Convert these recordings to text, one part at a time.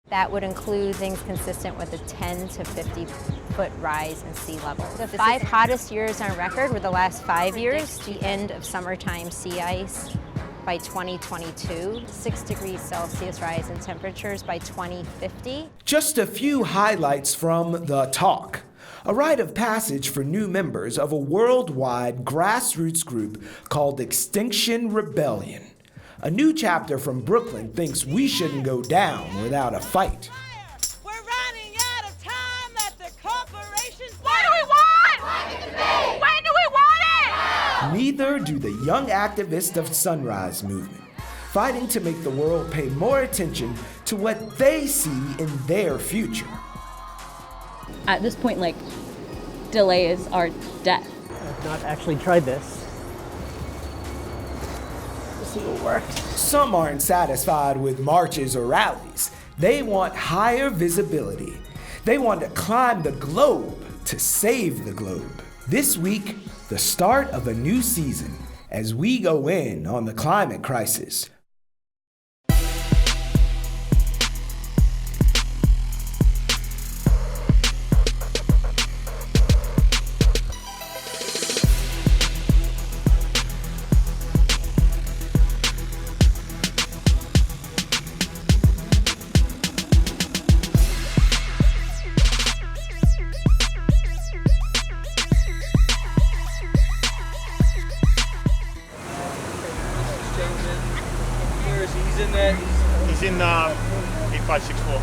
That would include things consistent with a 10 to 50 foot rise in sea level. The 5 hottest years on record were the last 5 years, the end of summertime sea ice by 2022, 6 degrees Celsius rise in temperatures by 2050. Just a few highlights from the talk. A rite of passage for new members of a worldwide grassroots group called Extinction Rebellion. A new chapter from Brooklyn thinks we shouldn't go down without a fight. We're running out of time. Let the corporations. What do we want? When do we want it? Neither do the young activists of Sunrise Movement, fighting to make the world pay more attention to what they see in their future. At this point, delays are death. I've not actually tried this. Let's see what works. Some aren't satisfied with marches or rallies. They want higher visibility. They want to climb the globe to save the globe. This week, the start of a new season as we go in on the climate crisis. He's in 8564.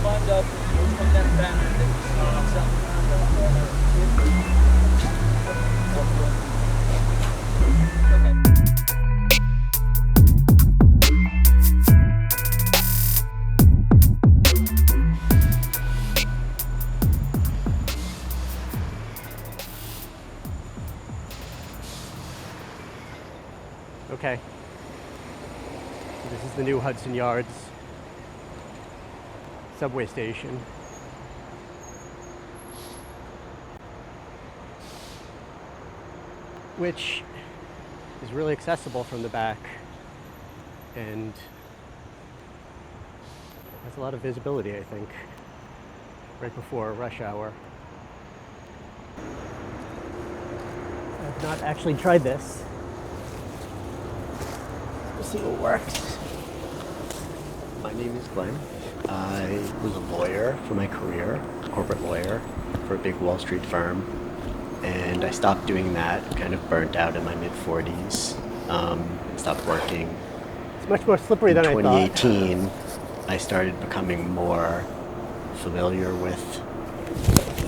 Okay. This is the new Hudson Yards subway station. Which is really accessible from the back and has a lot of visibility, I think, right before rush hour. I've not actually tried this. Let's see what works. My name is Glenn. I was a lawyer for my career, a corporate lawyer for a big Wall Street firm, and I stopped doing that, kind of burnt out in my mid-40s, stopped working. It's much more slippery than I thought. In 2018, I started becoming more familiar with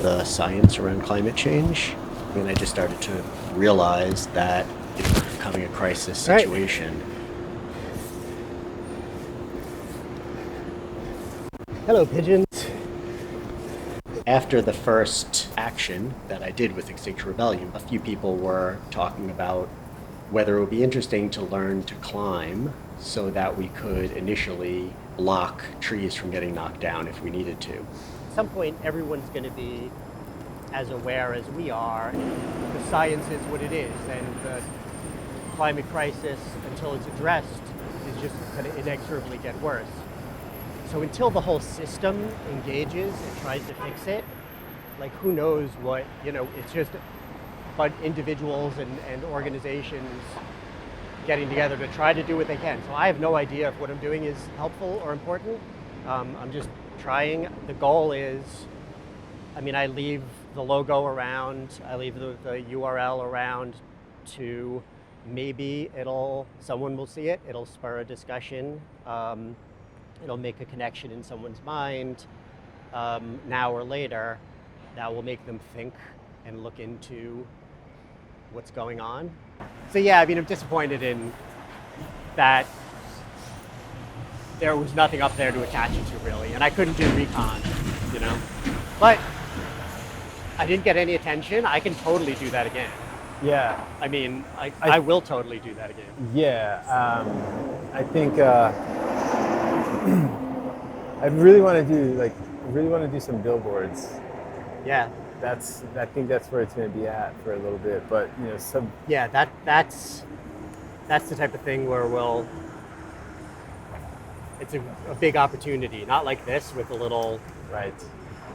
the science around climate change, and I just started to realize that it was becoming a crisis situation. Hello, pigeons. After the first action that I did with Extinction Rebellion, a few people were talking about whether it would be interesting to learn to climb so that we could initially block trees from getting knocked down if we needed to. At some point, everyone's going to be as aware as we are. The science is what it is, and the climate crisis, until it's addressed, is just going to inexorably get worse. So until the whole system engages and tries to fix it, who knows what, it's just but individuals and organizations getting together to try to do what they can. So I have no idea if what I'm doing is helpful or important. I'm just trying. The goal is, I leave the logo around, I leave the URL around to maybe someone will see it, it'll spur a discussion. It'll make a connection in someone's mind now or later that will make them think and look into what's going on. So yeah, I'm disappointed in that there was nothing up there to attach it to really, and I couldn't do recon, But I didn't get any attention. I can totally do that again. Yeah. I will totally do that again. Yeah, I think I really want to do some billboards. Yeah. I think that's where it's going to be at for a little bit, but Yeah, that's the type of thing where we'll it's a big opportunity, not like this with a little, Right.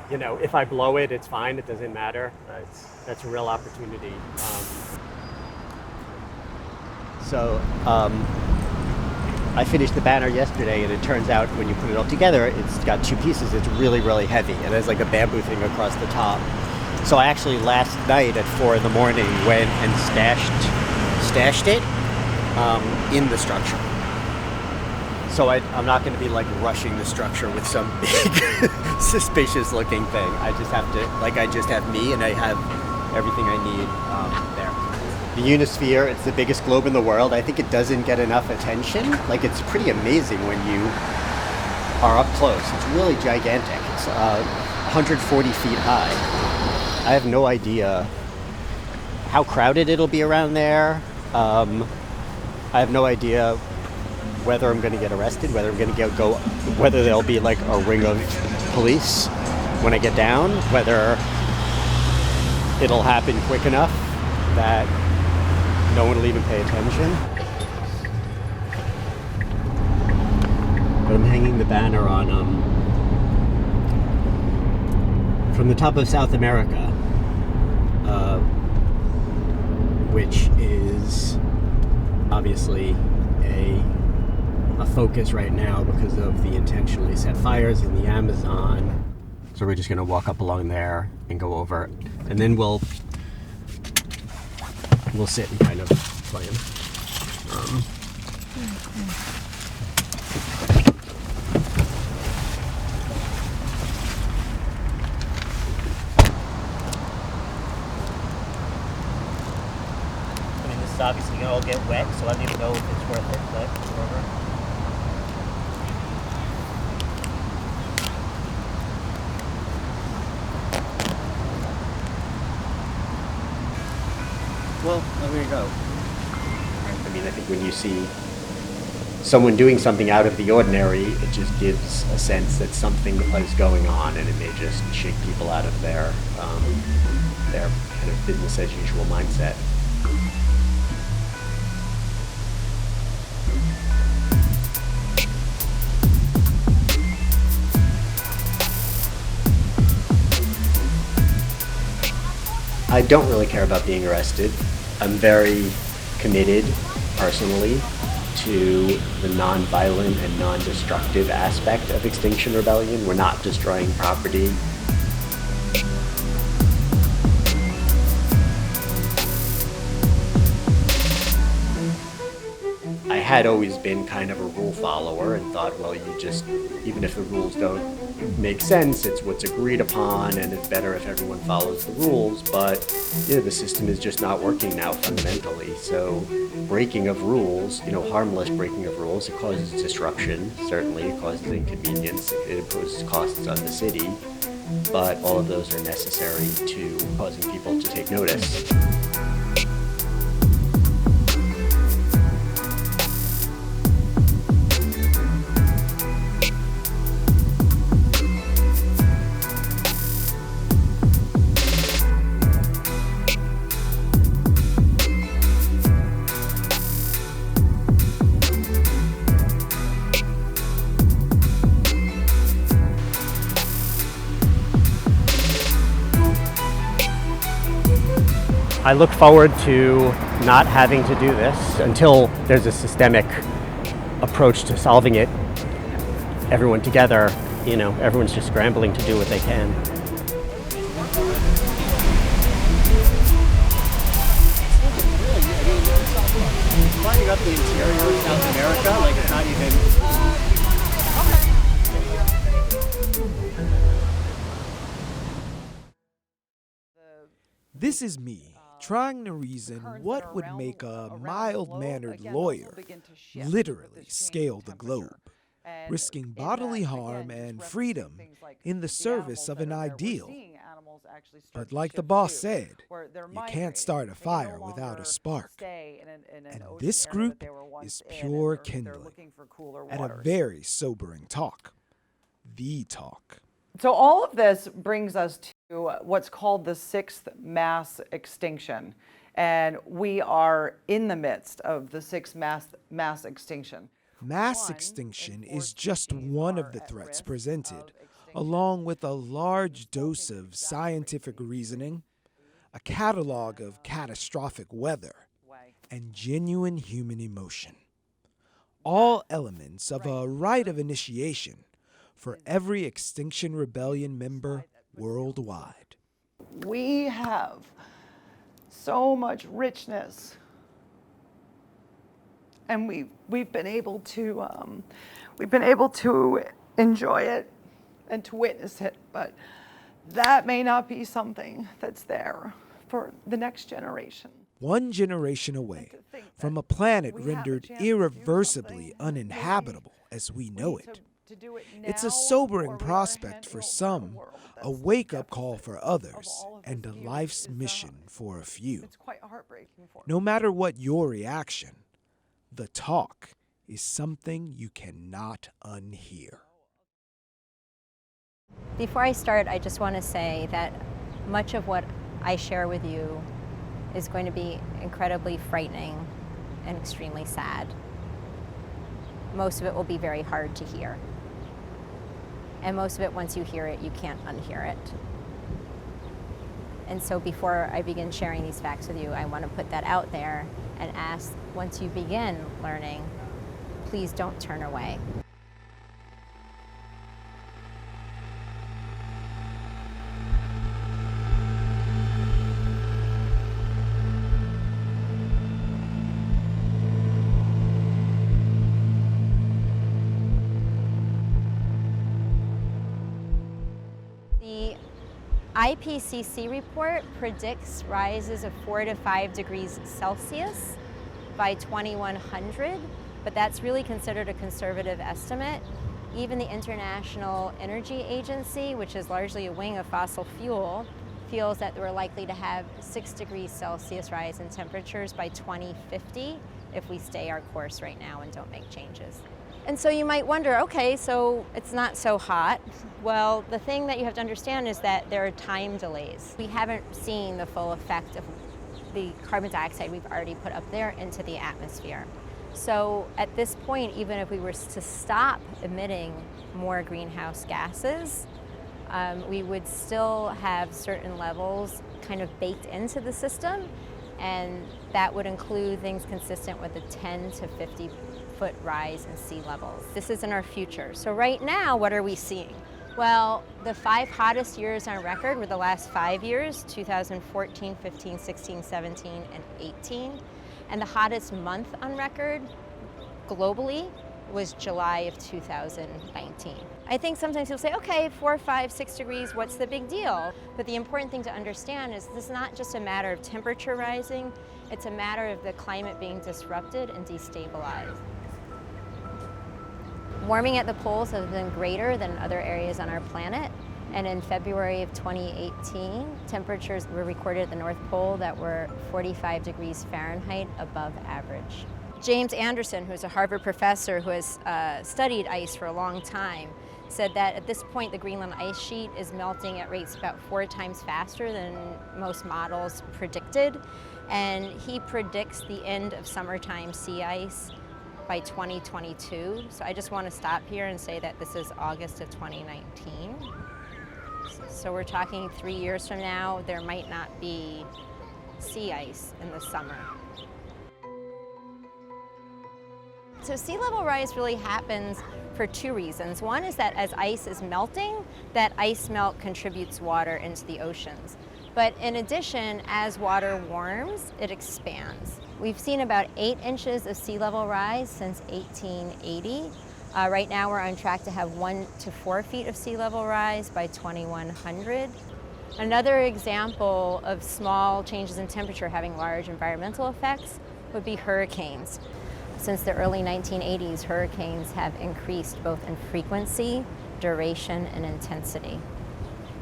you know, if I blow it, it's fine, it doesn't matter. Right. That's a real opportunity. So I finished the banner yesterday, and it turns out when you put it all together, it's got two pieces. It's really, really heavy, and there's like a bamboo thing across the top. So I actually last night at 4 a.m. went and stashed it in the structure. So I'm not going to be like rushing the structure with some big suspicious looking thing. I just have me, and I have everything I need there. The Unisphere, it's the biggest globe in the world. I think it doesn't get enough attention. Like, it's pretty amazing when you are up close. It's really gigantic. It's 140 feet high. I have no idea how crowded it'll be around there. I have no idea whether I'm going to get arrested, whether I'm going to whether there'll be like a ring of police when I get down, whether it'll happen quick enough that no one will even pay attention. But I'm hanging the banner on from the top of South America, which is obviously a focus right now because of the intentionally set fires in the Amazon. So we're just going to walk up along there and go over, and then we'll sit and kind of plan. I mean, this is obviously going to all get wet, so I don't even know if it's worth it, but whatever. Well, there you go. I mean, I think when you see someone doing something out of the ordinary, it just gives a sense that something is going on, and it may just shake people out of their kind of business as usual mindset. I don't really care about being arrested. I'm very committed, personally, to the non-violent and non-destructive aspect of Extinction Rebellion. We're not destroying property. I had always been kind of a rule follower and thought, well, you just, even if the rules don't make sense, it's what's agreed upon, and it's better if everyone follows the rules. But the system is just not working now fundamentally. So breaking of rules, harmless breaking of rules, it causes disruption, certainly, it causes inconvenience, it imposes costs on the city, but all of those are necessary to causing people to take notice. I look forward to not having to do this until there's a systemic approach to solving it. Everyone together, everyone's just scrambling to do what they can. Climbing up the interior of South America, like it's not even... This is me, trying to reason what would make a mild-mannered lawyer literally scale the globe, risking bodily harm and freedom in the service of an ideal. But like the boss said, you can't start a fire without a spark. And this group is pure kindling at a very sobering talk. The talk. So all of this brings us to what's called the sixth mass extinction. And we are in the midst of the sixth mass extinction. Mass extinction is just one of the threats presented, along with a large dose of scientific reasoning, a catalog of catastrophic weather, and genuine human emotion. All elements of a rite of initiation for every Extinction Rebellion member worldwide. We have so much richness, and we've been able to enjoy it and to witness it, but that may not be something that's there for the next generation. One generation away from a planet rendered irreversibly uninhabitable as we know it. It's a sobering prospect for some, a wake-up call for others, and a life's mission for a few. No matter what your reaction, the talk is something you cannot unhear. Before I start, I just want to say that much of what I share with you is going to be incredibly frightening and extremely sad. Most of it will be very hard to hear. And most of it, once you hear it, you can't unhear it. And so before I begin sharing these facts with you, I want to put that out there and ask, once you begin learning, please don't turn away. The IPCC report predicts rises of 4 to 5 degrees Celsius by 2100, but that's really considered a conservative estimate. Even the International Energy Agency, which is largely a wing of fossil fuel, feels that we're likely to have 6 degrees Celsius rise in temperatures by 2050 if we stay our course right now and don't make changes. And so you might wonder, okay, so it's not so hot. Well, the thing that you have to understand is that there are time delays. We haven't seen the full effect of the carbon dioxide we've already put up there into the atmosphere. So at this point, even if we were to stop emitting more greenhouse gases, we would still have certain levels kind of baked into the system, and that would include things consistent with a 10 to 50 foot rise in sea levels. This is in our future. So right now, what are we seeing? Well, the 5 hottest years on record were the last 5 years, 2014, 15, 16, 17, and 18. And the hottest month on record globally was July of 2019. I think sometimes people say, okay, 4, 5, 6 degrees, what's the big deal? But the important thing to understand is this is not just a matter of temperature rising, it's a matter of the climate being disrupted and destabilized. Warming at the poles has been greater than other areas on our planet, and in February of 2018, temperatures were recorded at the North Pole that were 45 degrees Fahrenheit above average. James Anderson, who's a Harvard professor who has studied ice for a long time, said that at this point the Greenland ice sheet is melting at rates about 4 times faster than most models predicted, and he predicts the end of summertime sea ice by 2022. So I just want to stop here and say that this is August of 2019. So we're talking 3 years from now, there might not be sea ice in the summer. So sea level rise really happens for 2 reasons. One is that as ice is melting, that ice melt contributes water into the oceans. But in addition, as water warms, it expands. We've seen about 8 inches of sea level rise since 1880. Right now we're on track to have 1 to 4 feet of sea level rise by 2100. Another example of small changes in temperature having large environmental effects would be hurricanes. Since the early 1980s, hurricanes have increased both in frequency, duration, and intensity.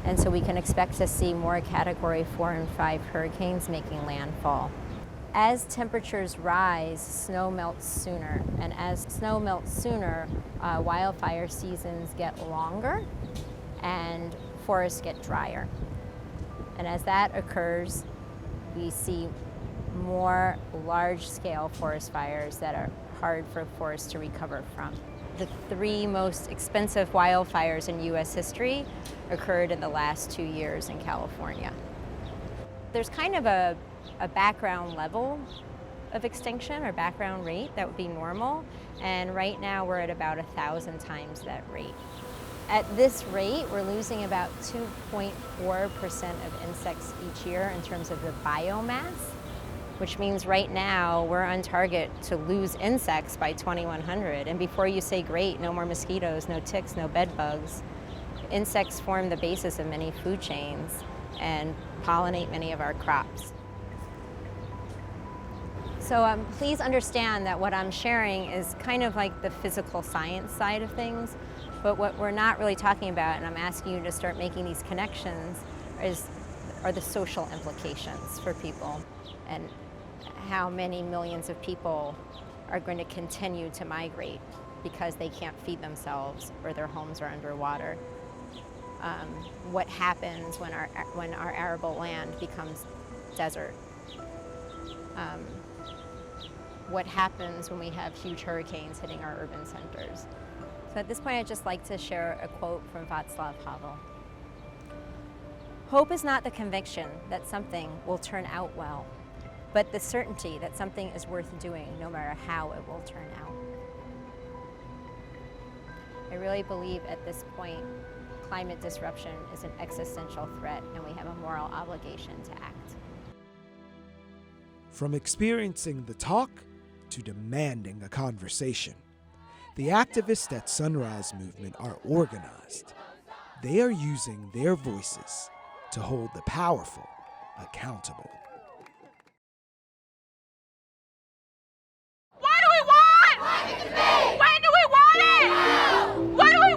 And so we can expect to see more Category 4 and 5 hurricanes making landfall. As temperatures rise, snow melts sooner. And as snow melts sooner, wildfire seasons get longer and forests get drier. And as that occurs, we see more large-scale forest fires that are hard for forests to recover from. The 3 most expensive wildfires in U.S. history occurred in the last 2 years in California. There's kind of a background level of extinction or background rate that would be normal, and right now we're at about 1,000 times that rate. At this rate, we're losing about 2.4% of insects each year in terms of the biomass, which means right now we're on target to lose insects by 2100. And before you say, great, no more mosquitoes, no ticks, no bed bugs, insects form the basis of many food chains and pollinate many of our crops. So please understand that what I'm sharing is kind of like the physical science side of things, but what we're not really talking about, and I'm asking you to start making these connections, are the social implications for people and how many millions of people are going to continue to migrate because they can't feed themselves or their homes are underwater. What happens when our arable land becomes desert? What happens when we have huge hurricanes hitting our urban centers? So at this point, I'd just like to share a quote from Václav Havel. Hope is not the conviction that something will turn out well, but the certainty that something is worth doing no matter how it will turn out. I really believe at this point, climate disruption is an existential threat and we have a moral obligation to act. From experiencing the talk to demanding a conversation, the activists at Sunrise Movement are organized. They are using their voices to hold the powerful accountable. What do we want? When do we want it? Now. What do we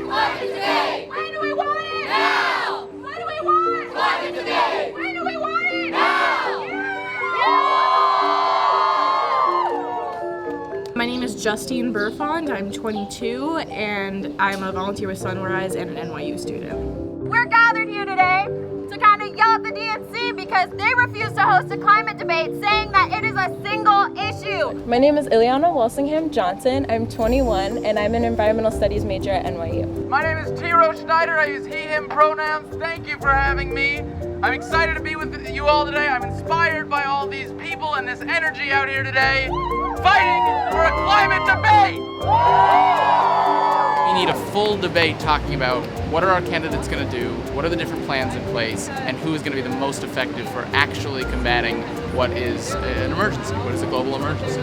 want? Today. When do we want it? Now. What do we want? Today. When do we want it? Now. My name is Justine Burfond. I'm 22 and I'm a volunteer with Sunrise and an NYU student. We're gathered here today to kind of yell at the DNC because they refuse to host a climate debate saying that it is a single issue. My name is Ileana Walsingham Johnson. I'm 21 and I'm an environmental studies major at NYU. My name is Tiro Schneider. I use he, him pronouns. Thank you for having me. I'm excited to be with you all today. I'm inspired by all these people and this energy out here today, fighting for a climate debate. We need a full debate talking about what are our candidates going to do, what are the different plans in place, and who is going to be the most effective for actually combating what is an emergency, what is a global emergency.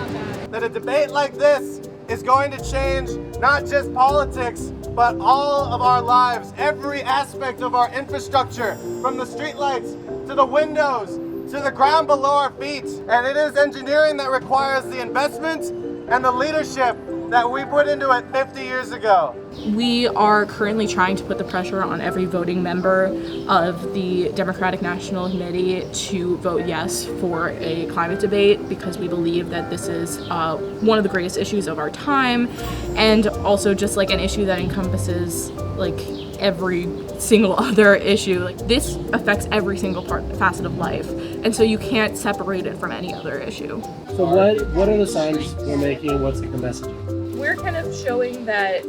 That a debate like this is going to change not just politics, but all of our lives, every aspect of our infrastructure, from the streetlights to the windows to the ground below our feet. And it is engineering that requires the investment and the leadership that we put into it 50 years ago. We are currently trying to put the pressure on every voting member of the Democratic National Committee to vote yes for a climate debate because we believe that this is one of the greatest issues of our time, and also just like an issue that encompasses like every single other issue. Like this affects every single facet of life, and so you can't separate it from any other issue. So what are the signs we're making? What's the messaging? We're kind of showing that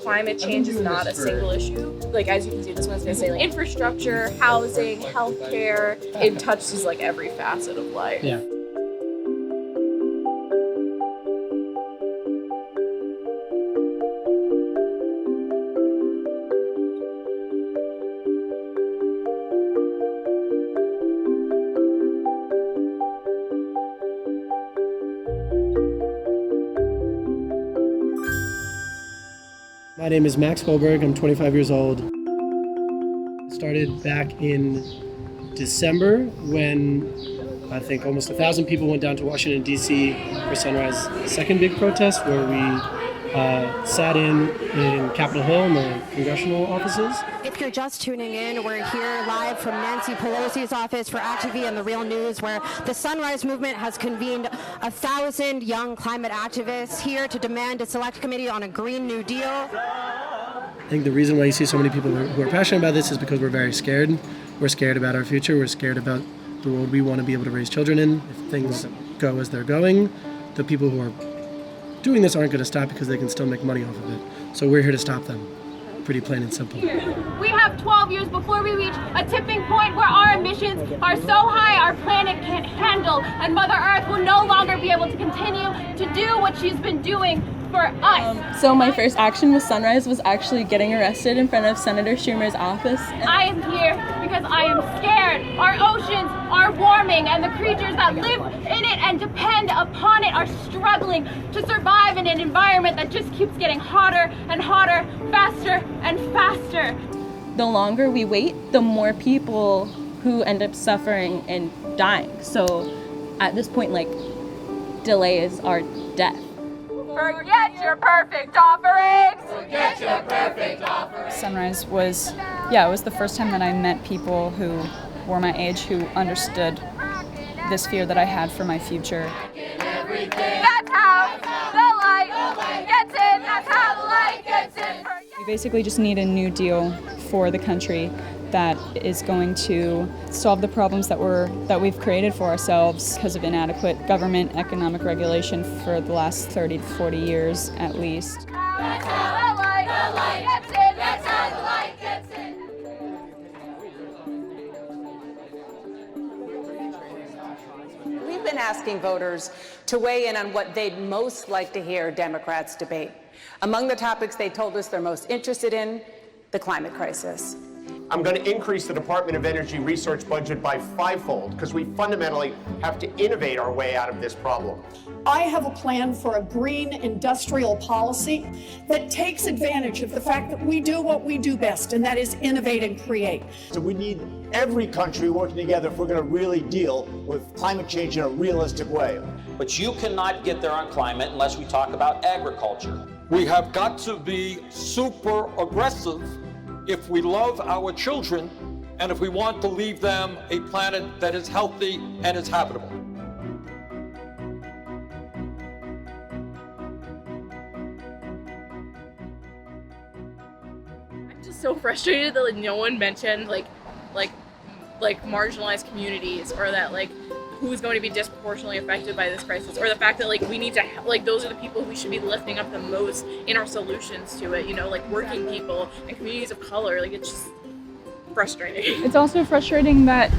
climate change is not a single issue. Like as you can see, this one's gonna say like infrastructure, housing, healthcare. It touches like every facet of life. Yeah. My name is Max Goldberg. I'm 25 years old. Started back in December when I think almost 1,000 people went down to Washington, D.C. for Sunrise's second big protest, where we sat in Capitol Hill in the congressional offices. If you're just tuning in, we're here live from Nancy Pelosi's office for ActTV and The Real News, where the Sunrise Movement has convened 1,000 young climate activists here to demand a select committee on a Green New Deal. I think the reason why you see so many people who are passionate about this is because we're very scared. We're scared about our future. We're scared about the world we want to be able to raise children in. If things go as they're going, the people who are doing this aren't going to stop because they can still make money off of it. So we're here to stop them. Pretty plain and simple. We have 12 years before we reach a tipping point where our emissions are so high our planet can't handle, and Mother Earth will no longer be able to continue to do what she's been doing for us. So my first action with Sunrise was actually getting arrested in front of Senator Schumer's office. I am here because I am scared. Our oceans are warming, and the creatures that live in it and depend upon it are struggling to survive in an environment that just keeps getting hotter and hotter, faster and faster. The longer we wait, the more people who end up suffering and dying. So at this point, like, delays are death. Forget your perfect offerings! Forget your perfect offerings! Sunrise was, it was the first time that I met people who were my age who understood this fear that I had for my future. That's how the light gets in! That's how the light gets in! We basically just need a new deal for the country that is going to solve the problems that we've created for ourselves because of inadequate government economic regulation for the last 30 to 40 years at least. That's how the light gets in! That's how the light gets in! We've been asking voters to weigh in on what they'd most like to hear Democrats debate. Among the topics they told us they're most interested in, the climate crisis. I'm going to increase the Department of Energy research budget by 5-fold because we fundamentally have to innovate our way out of this problem. I have a plan for a green industrial policy that takes advantage of the fact that we do what we do best, and that is innovate and create. So we need every country working together if we're going to really deal with climate change in a realistic way. But you cannot get there on climate unless we talk about agriculture. We have got to be super aggressive if we love our children and if we want to leave them a planet that is healthy and is habitable. I'm just so frustrated that no one mentioned like marginalized communities, or that who's going to be disproportionately affected by this crisis, or the fact that we need to those are the people we should be lifting up the most in our solutions to it, working people and communities of color. It's just frustrating. It's also frustrating that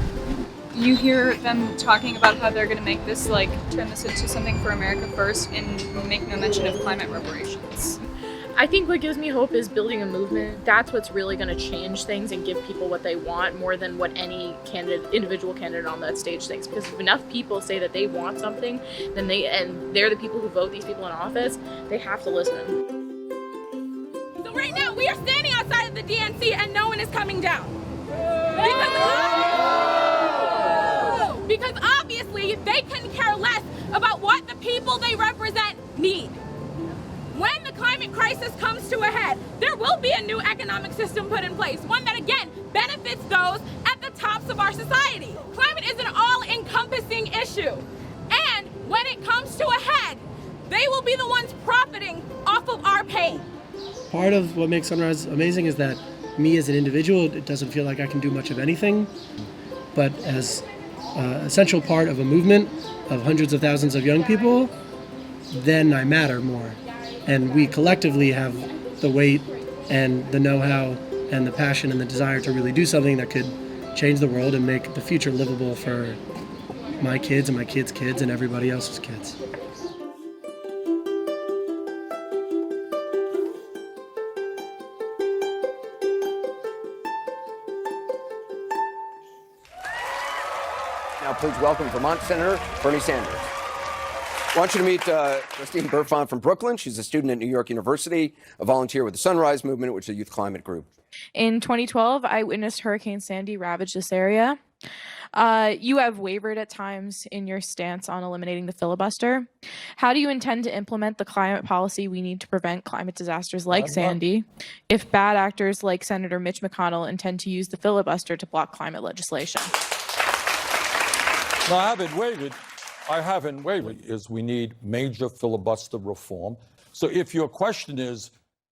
you hear them talking about how they're going to make this turn this into something for America first and make no mention of climate reparations. I think what gives me hope is building a movement. That's what's really going to change things and give people what they want more than what any individual candidate on that stage thinks. Because if enough people say that they want something, then they're the people who vote these people in office, they have to listen. So right now we are standing outside of the DNC and no one is coming down. Because obviously they couldn't care less about what the people they represent need. When the climate crisis comes to a head, there will be a new economic system put in place, one that again benefits those at the tops of our society. Climate is an all-encompassing issue, and when it comes to a head, they will be the ones profiting off of our pain. Part of what makes Sunrise amazing is that me as an individual, it doesn't feel like I can do much of anything, but as an essential part of a movement of hundreds of thousands of young people, then I matter more. And we collectively have the weight and the know-how and the passion and the desire to really do something that could change the world and make the future livable for my kids and my kids' kids and everybody else's kids. Now please welcome Vermont Senator Bernie Sanders. I want you to meet Christine Burfon from Brooklyn. She's a student at New York University, a volunteer with the Sunrise Movement, which is a youth climate group. In 2012, I witnessed Hurricane Sandy ravage this area. You have wavered at times in your stance on eliminating the filibuster. How do you intend to implement the climate policy we need to prevent climate disasters like Sandy if bad actors like Senator Mitch McConnell intend to use the filibuster to block climate legislation? No, I haven't wavered, is we need major filibuster reform. So if your question is,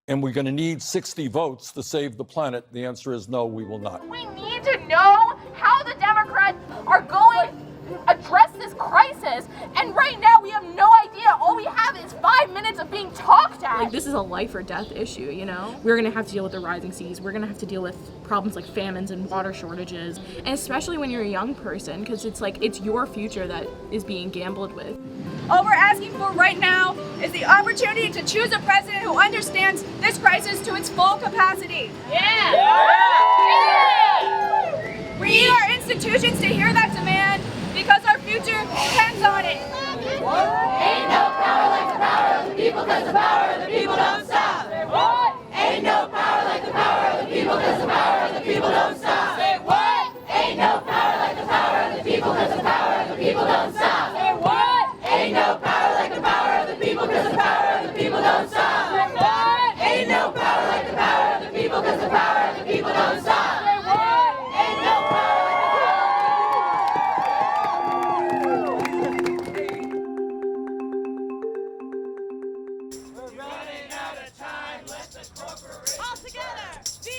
and we're going to need 60 votes to save the planet, the answer is no, we will not. We need to know how the Democrats are going address this crisis, and right now we have no idea. All we have is 5 minutes of being talked at. Like, this is a life or death issue, you know? We're gonna have to deal with the rising seas. We're gonna have to deal with problems like famines and water shortages, and especially when you're a young person, because it's like, it's your future that is being gambled with. All we're asking for right now is the opportunity to choose a president who understands this crisis to its full capacity. Yeah! We need our institutions to hear that demand because our future depends on it. Ain't no power like the power of the people, cause the power of the people don't stop. Say what? Ain't no power like the power of the people, cause the power of the people don't stop. Say what? Ain't no power like the power of the people, cause the power of the people don't stop. Say what? Ain't no power like the power of the people, cause the power of the people don't stop. Say what? Ain't no power like the power of the people, cause the power of the people don't stop. Say what? Ain't no power. All together, the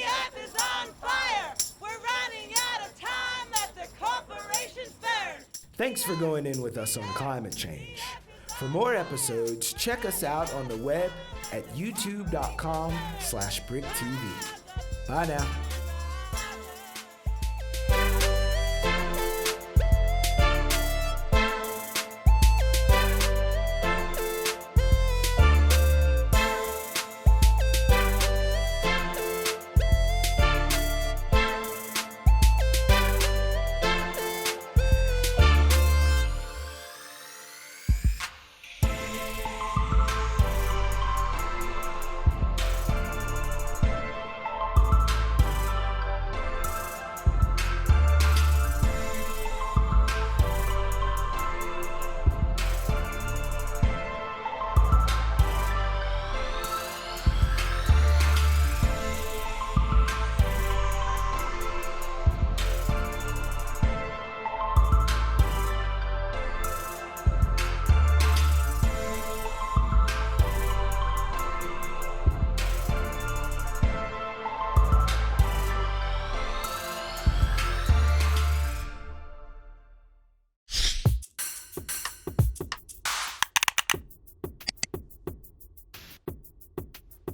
earth is on fire. We're running out of time, let the corporations burn. Thanks for going in with us on climate change. For more episodes, check us out on the web at youtube.com/BRIC TV. Bye now.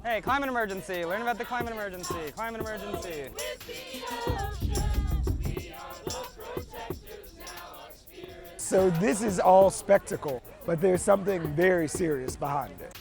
Hey, climate emergency. Learn about the climate emergency. Climate emergency. So this is all spectacle, but there's something very serious behind it.